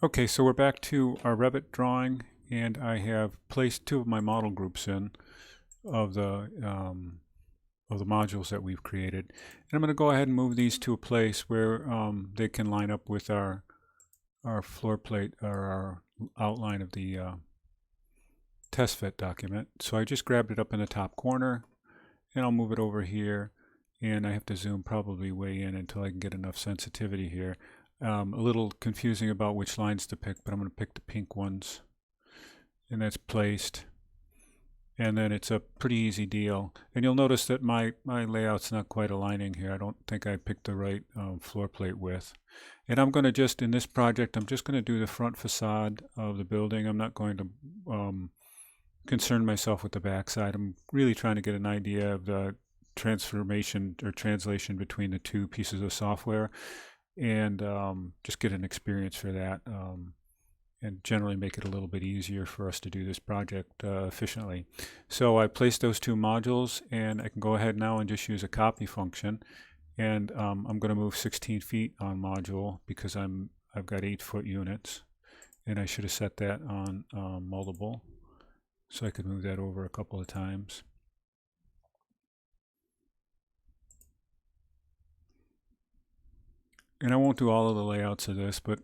Okay, so we're back to our Revit drawing, and I have placed two of my model groups in of the modules that we've created. And I'm going to go ahead and move these to a place where they can line up with our floor plate or our outline of the test fit document. So I just grabbed it up in the top corner, and I'll move it over here. And I have to zoom probably way in until I can get enough sensitivity here. A little confusing about which lines to pick, but I'm going to pick the pink ones. And that's placed. And then it's a pretty easy deal. And you'll notice that my layout's not quite aligning here. I don't think I picked the right floor plate width. And I'm going to just, in this project, I'm just going to do the front facade of the building. I'm not going to concern myself with the backside. I'm really trying to get an idea of the transformation or translation between the two pieces of software, and just get an experience for that, and generally make it a little bit easier for us to do this project efficiently. So I placed those two modules, and I can go ahead now and just use a copy function, and I'm going to move 16 feet on module because I've got 8-foot units, and I should have set that on multiple, so I could move that over a couple of times. And I won't do all of the layouts of this, but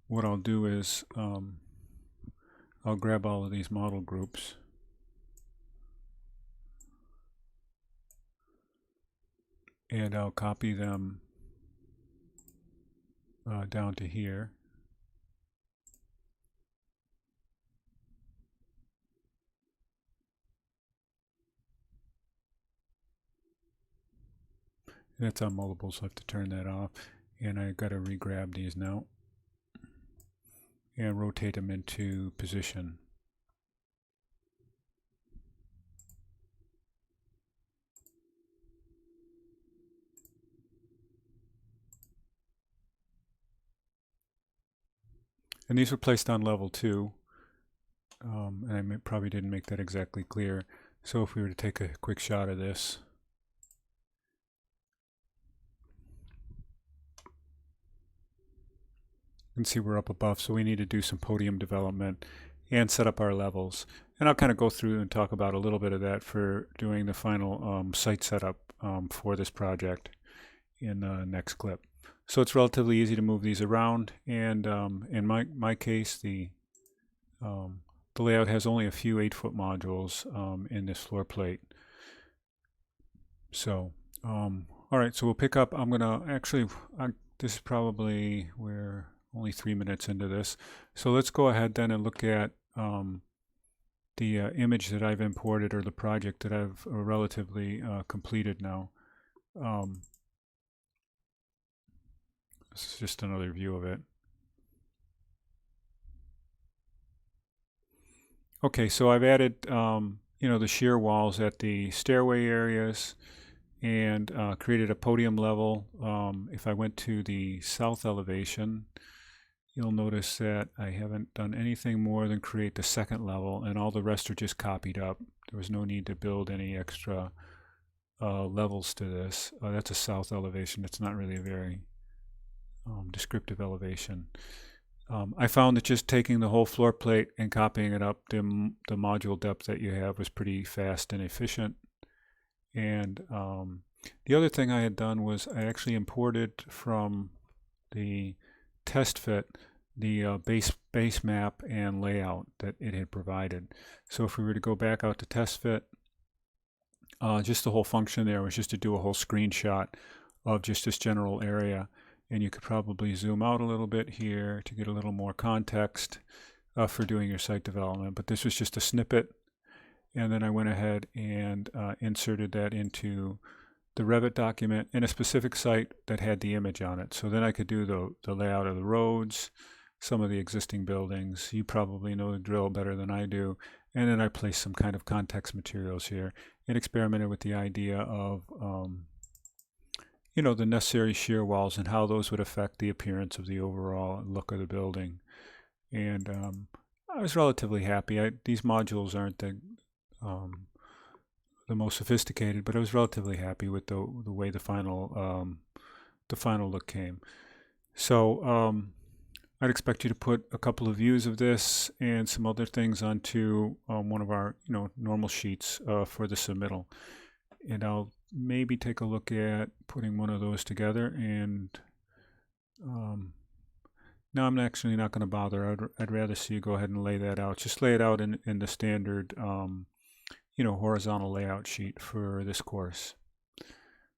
what I'll do is I'll grab all of these model groups and I'll copy them down to here. And that's on multiple, so I have to turn that off. And I got to re-grab these now and rotate them into position. And these were placed on level 2, and I probably didn't make that exactly clear. So if we were to take a quick shot of this, you can see we're up above, so we need to do some podium development and set up our levels. And I'll kind of go through and talk about a little bit of that for doing the final site setup for this project in the next clip. So it's relatively easy to move these around, and in my case, the layout has only a few 8-foot modules in this floor plate. So, all right, so we'll pick up. I'm gonna actually, this is probably, we're only 3 minutes into this. So let's go ahead then and look at the image that I've imported, or the project that I've relatively completed now. This is just another view of it. Okay, so I've added, the shear walls at the stairway areas, and created a podium level. If I went to the south elevation, you'll notice that I haven't done anything more than create the second level, and all the rest are just copied up. There was no need to build any extra levels to this. That's a south elevation. It's not really a very descriptive elevation. I found that just taking the whole floor plate and copying it up, the module depth that you have was pretty fast and efficient. And the other thing I had done was I actually imported from the test fit the base map and layout that it had provided. So if we were to go back out to test fit, just the whole function there was just to do a whole screenshot of just this general area. And you could probably zoom out a little bit here to get a little more context for doing your site development. But this was just a snippet. And then I went ahead and inserted that into the Revit document in a specific site that had the image on it. So then I could do the layout of the roads, some of the existing buildings. You probably know the drill better than I do. And then I placed some kind of context materials here and experimented with the idea of the necessary shear walls and how those would affect the appearance of the overall look of the building. And I was relatively happy. These modules aren't the most sophisticated, but I was relatively happy with the way the final look came. So I'd expect you to put a couple of views of this and some other things onto one of our normal sheets for the submittal. And I'll maybe take a look at putting one of those together. And no, I'm actually not going to bother. I'd rather see you go ahead and lay that out. Just lay it out in the standard horizontal layout sheet for this course.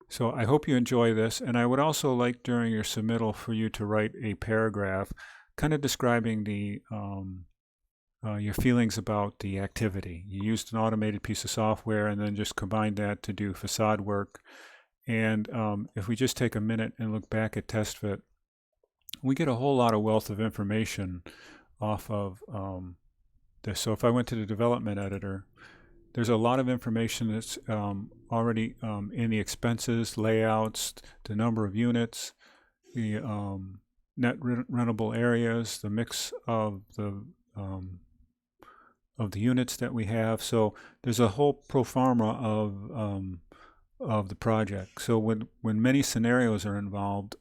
So I hope you enjoy this, and I would also like during your submittal for you to write a paragraph kind of describing the your feelings about the activity. You used an automated piece of software and then just combined that to do facade work. And if we just take a minute and look back at TestFit, we get a whole lot of wealth of information off of this. So if I went to the development editor, there's a lot of information that's already in the expenses, layouts, the number of units, the net rentable areas, the mix of the units that we have. So there's a whole pro forma of the project. So when many scenarios are involved,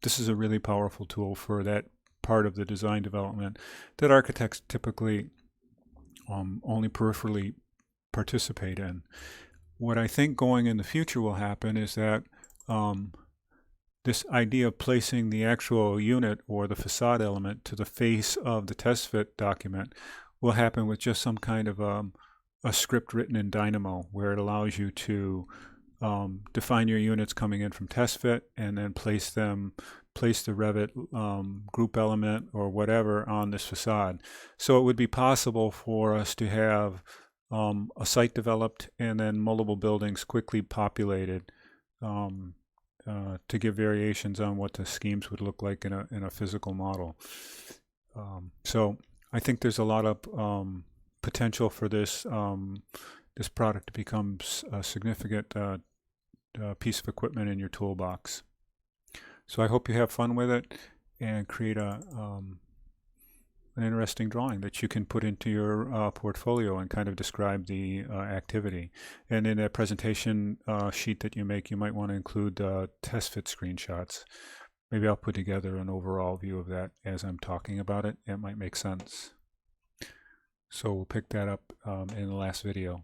this is a really powerful tool for that part of the design development that architects typically only peripherally participate in. What I think going in the future will happen is that this idea of placing the actual unit or the facade element to the face of the TestFit document will happen with just some kind of a script written in Dynamo, where it allows you to define your units coming in from TestFit and then place the Revit group element or whatever on this facade. So it would be possible for us to have a site developed and then multiple buildings quickly populated to give variations on what the schemes would look like in a physical model. So I think there's a lot of potential for this this product to become a significant piece of equipment in your toolbox. So I hope you have fun with it and create an interesting drawing that you can put into your portfolio and kind of describe the activity. And in a presentation sheet that you make, you might want to include TestFit screenshots. Maybe I'll put together an overall view of that as I'm talking about it. It might make sense. So we'll pick that up in the last video.